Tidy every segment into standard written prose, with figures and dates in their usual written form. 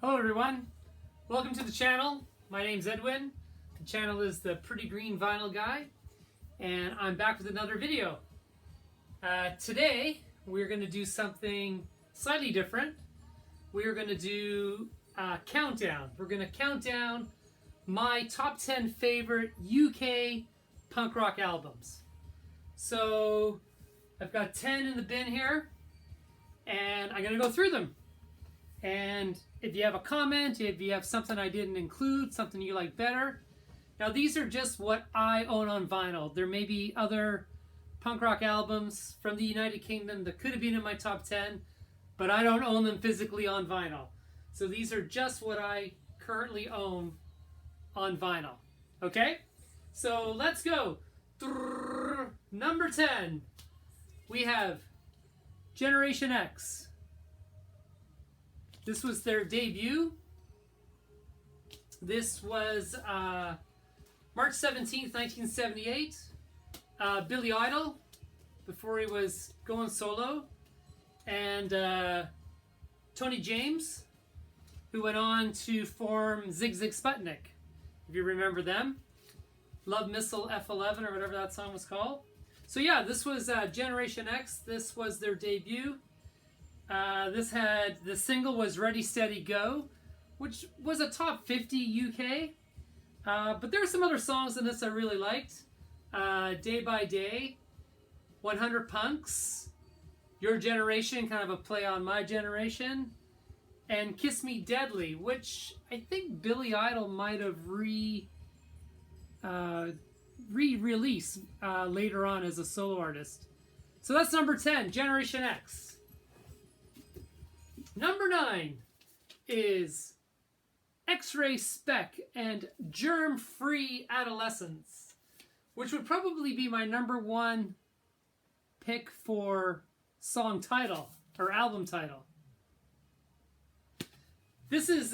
Hello everyone, welcome to the channel. My name's Edwin. The channel is the Pretty Green Vinyl Guy, and I'm back with another video. Today we're going to do something slightly different. We're going to do a countdown. We're going to count down my top 10 favorite UK punk rock albums. So I've got 10 in the bin here, and I'm going to go through them. And if you have a comment, if you have something I didn't include, something you like better. Now these are just what I own on vinyl. There may be other punk rock albums from the United Kingdom that could have been in my top 10, but I don't own them physically on vinyl. So these are just what I currently own on vinyl. Okay? So let's go. Number 10. We have Generation X. This was their debut. This was March 17th, 1978. Billy Idol, before he was going solo. And Tony James, who went on to form Zig Zig Sputnik, if you remember them. Love Missile F11 or whatever that song was called. So yeah, this was Generation X. This was their debut. The single was Ready Steady Go, which was a top 50 UK. But there were some other songs in this I really liked. Day by Day, 100 Punks, Your Generation, kind of a play on My Generation, and Kiss Me Deadly, which I think Billy Idol might have re-released later on as a solo artist. So that's number 10, Generation X. Number 9 is Xray Spec and Germ-Free Adolescence, which would probably be my number 1 pick for song title or album title. This is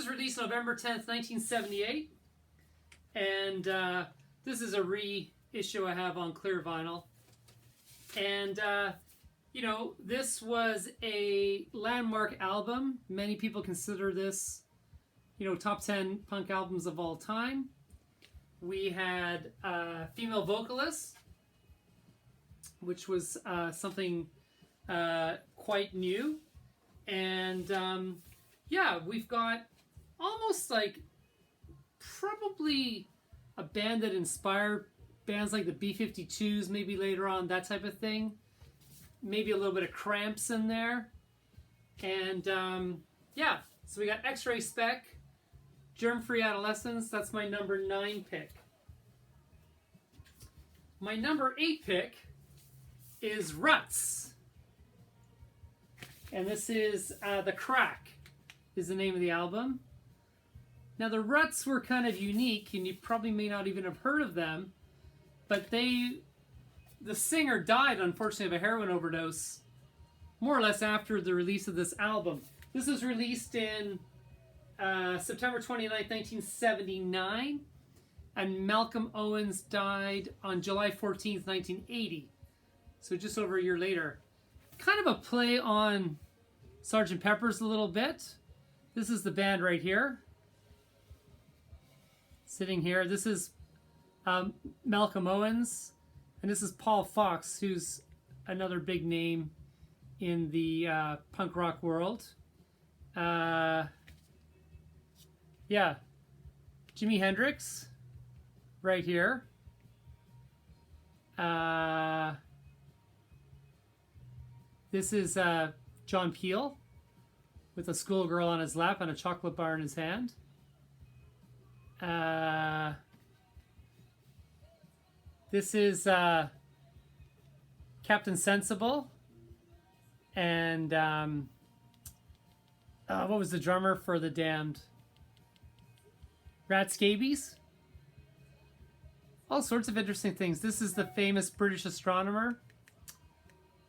released November 10th, 1978, and this is a reissue I have on clear vinyl. And you know, this was a landmark album. Many people consider this, you know, top 10 punk albums of all time. We had female vocalists, which was something quite new. And yeah, we've got almost like probably a band that inspired bands like the B-52s, maybe later on, that type of thing. Maybe a little bit of Cramps in there. And yeah, so we got Xray Spec, Germ-Free Adolescence. That's my number 9 pick. My number 8 pick is Ruts. And this is The Crack is the name of the album. Now the Ruts were kind of unique, and you probably may not even have heard of them, but the singer died, unfortunately, of a heroin overdose more or less after the release of this album. This was released in September 29th, 1979, and Malcolm Owens died on July 14th, 1980. So just over a year later. Kind of a play on Sgt. Pepper's a little bit. This is the band right here. Sitting here. This is Malcolm Owens. And this is Paul Fox, who's another big name in the punk rock world. Yeah. Jimi Hendrix, right here. This is John Peel, with a schoolgirl on his lap and a chocolate bar in his hand. This is Captain Sensible, and what was the drummer for the Damned? Rat Scabies? All sorts of interesting things. This is the famous British astronomer.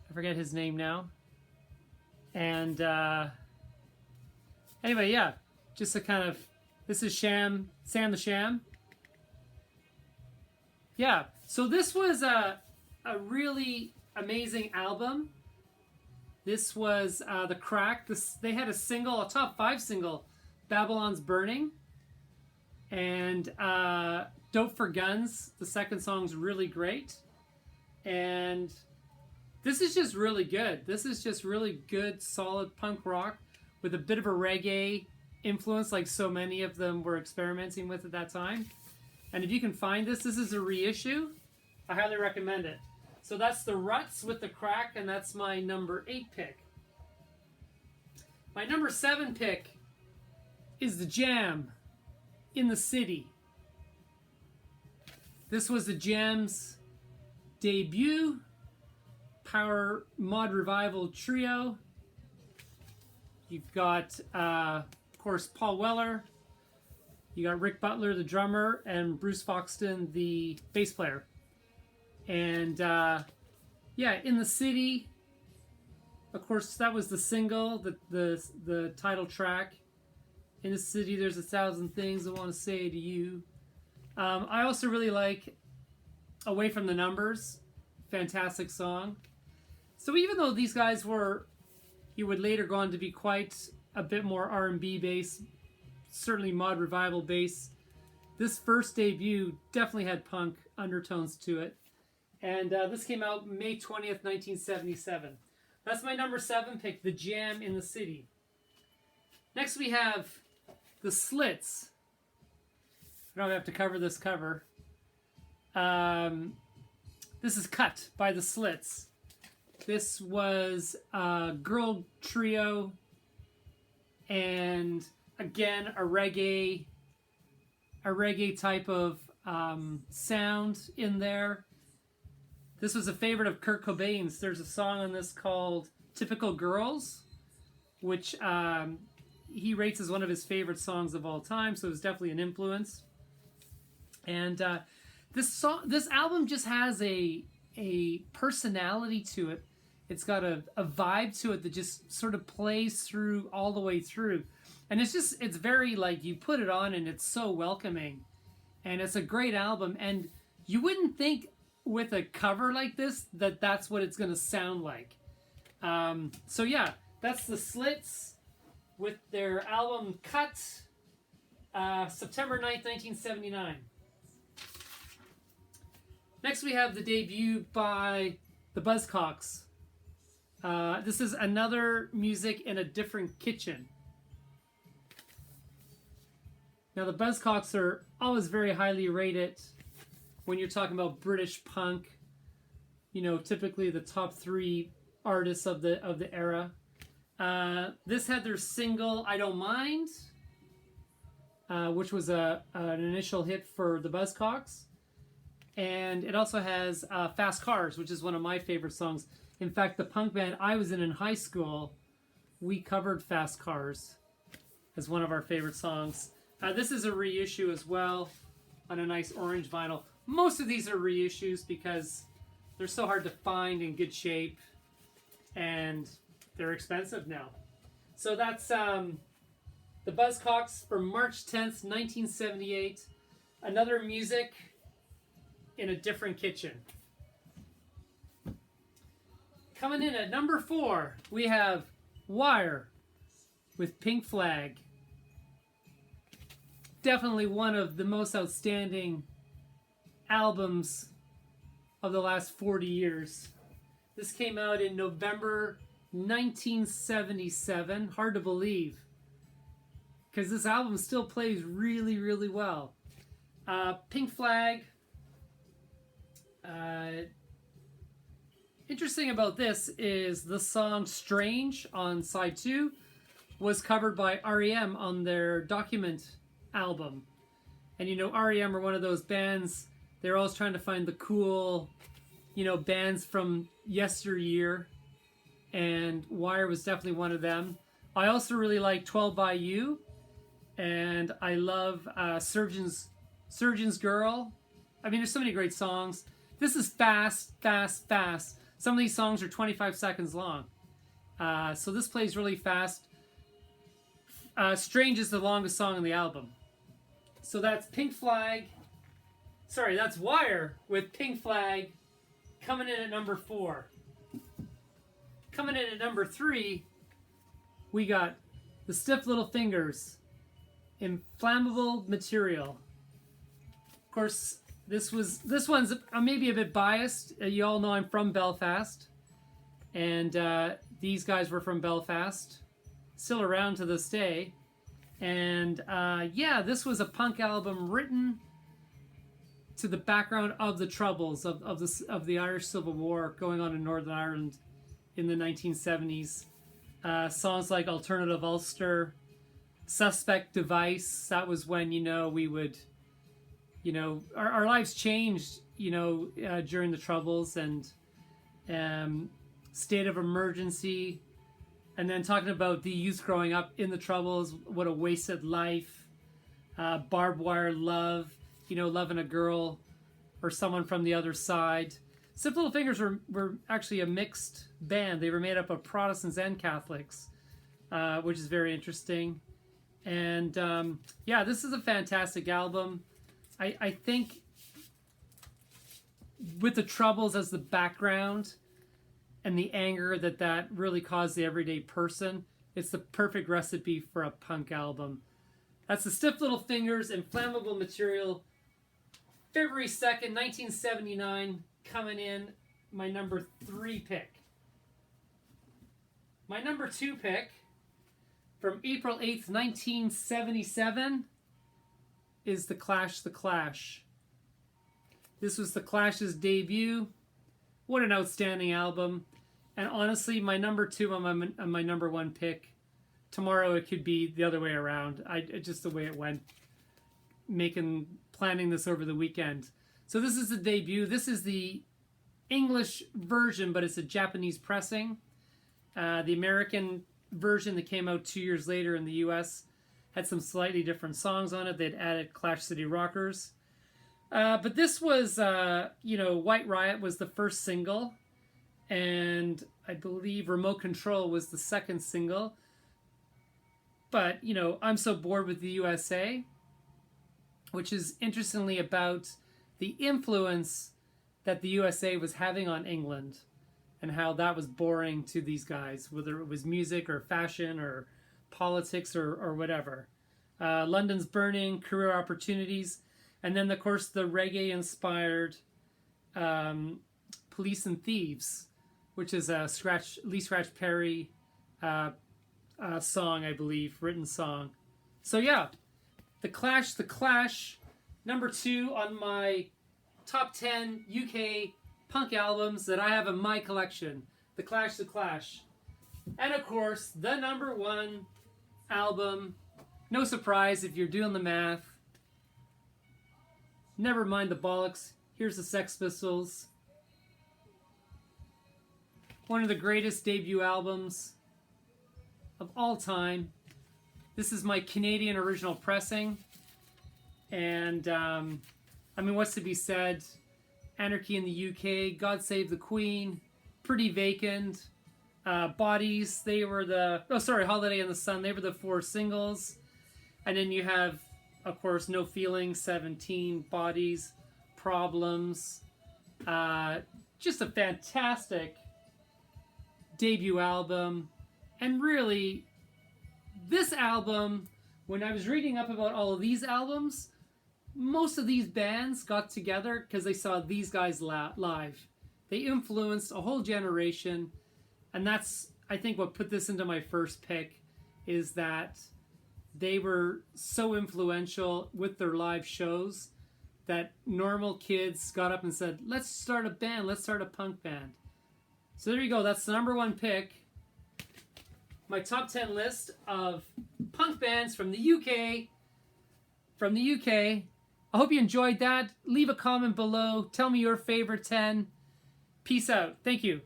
I forget his name now. And anyway, yeah, just a kind of, this is Sam the Sham. Yeah, so this was a really amazing album. This was The Crack. They had a single, a top 5 single, Babylon's Burning. And Dope for Guns, the second song's really great. And this is just really good. This is just really good, solid punk rock with a bit of a reggae influence, like so many of them were experimenting with at that time. And if you can find this, this is a reissue. I highly recommend it. So that's the Ruts with The Crack, and that's my number 8 pick. My number 7 pick is The Jam, In the City. This was The Jam's debut power mod revival trio. You've got, of course, Paul Weller. You got Rick Butler, the drummer, and Bruce Foxton, the bass player. And yeah, In the City. Of course, that was the single, the title track. In the city, there's 1,000 things I want to say to you. I also really like Away from the Numbers. Fantastic song. So even though these guys were, you would later go on to be quite a bit more R&B based, certainly mod revival based, this first debut definitely had punk undertones to it. And this came out May 20th, 1977. That's my number 7 pick, The Jam, In the City. Next we have The Slits. I don't have to cover this cover. This is Cut by The Slits. This was a girl trio, and again a reggae type of sound in there. This was a favorite of Kurt Cobain's. There's a song on this called "Typical Girls," which he rates as one of his favorite songs of all time. So it was definitely an influence. And this album just has a personality to it. It's got a vibe to it that just sort of plays through all the way through. And it's very like, you put it on and it's so welcoming. And it's a great album. And you wouldn't think with a cover like this that that's what it's going to sound like. So yeah, that's The Slits with their album Cut, September 9th, 1979. Next we have the debut by the Buzzcocks. This is Another Music in a Different Kitchen. Now the Buzzcocks are always very highly rated when you're talking about British punk. You know, typically the top 3 artists of the era. This had their single I Don't Mind, which was an initial hit for the Buzzcocks. And it also has Fast Cars, which is one of my favorite songs. In fact, the punk band I was in high school, we covered Fast Cars as one of our favorite songs. This is a reissue as well on a nice orange vinyl. Most of these are reissues because they're so hard to find in good shape and they're expensive now. So that's the Buzzcocks from March 10th, 1978. Another Music in a Different Kitchen. Coming in at number 4, we have Wire with Pink Flag. Definitely one of the most outstanding albums of the last 40 years. This came out in November 1977. Hard to believe, because this album still plays really, really well. Pink Flag. Interesting about this is the song Strange on side 2 was covered by REM on their Document album. And you know, REM are one of those bands, they're always trying to find the cool, you know, bands from yesteryear, and Wire was definitely one of them. I also really like 12 by You, and I love Surgeon's Girl. I mean, there's so many great songs. This is fast, fast, fast. Some of these songs are 25 seconds long. So this plays really fast. Strange is the longest song on the album. So that's Pink Flag. Sorry, that's Wire with Pink Flag coming in at number 4. Coming in at number 3, we got the Stiff Little Fingers, Inflammable Material. Of course, this one's maybe a bit biased. You all know I'm from Belfast, and these guys were from Belfast, still around to this day. And yeah, this was a punk album written to the background of the troubles of the Irish Civil War going on in Northern Ireland in the 1970s. Songs like Alternative Ulster, Suspect Device. That was when, we would, our lives changed, during the troubles, and State of Emergency. And then talking about the youth growing up in the troubles, what a wasted life. Barbed Wire Love, loving a girl or someone from the other side. Stiff Little Fingers were actually a mixed band. They were made up of Protestants and Catholics, which is very interesting. And yeah, this is a fantastic album. I think with the troubles as the background and the anger that really caused the everyday person, it's the perfect recipe for a punk album. That's the Stiff Little Fingers, Inflammable Material, February 2nd, 1979, coming in my number 3 pick. My number 2 pick, from April 8th, 1977, is The Clash, The Clash. This was The Clash's debut. What an outstanding album. And honestly, my number 2 on my number 1 pick. Tomorrow it could be the other way around. Just the way it went. Planning this over the weekend. So this is the debut. This is the English version, but it's a Japanese pressing. The American version that came out 2 years later in the US had some slightly different songs on it. They'd added Clash City Rockers. But this was, White Riot was the first single. And I believe Remote Control was the second single. But, I'm So Bored with the USA, which is interestingly about the influence that the USA was having on England and how that was boring to these guys, whether it was music or fashion or politics or whatever. London's Burning, Career Opportunities, and then, of course, the reggae-inspired Police and Thieves, which is a Lee Scratch Perry song, I believe, written song. So yeah, The Clash, number 2 on my top 10 UK punk albums that I have in my collection. The Clash. And of course, the number 1 album, no surprise if you're doing the math. Never mind the bollocks. Here's the Sex Pistols. One of the greatest debut albums of all time. This is my Canadian original pressing. And, what's to be said? Anarchy in the UK, God Save the Queen, Pretty Vacant, Bodies, Holiday in the Sun, they were the 4 singles. And then you have, of course, No Feelings, 17, Bodies, Problems. Just a fantastic debut album. And really, this album, when I was reading up about all of these albums, most of these bands got together because they saw these guys live. They influenced a whole generation, and that's, I think, what put this into my first pick, is that they were so influential with their live shows that normal kids got up and said, let's start a band, let's start a punk band. So there you go, that's the number 1 pick. My top 10 list of punk bands from the UK. I hope you enjoyed that. Leave a comment below. Tell me your favorite 10. Peace out. Thank you.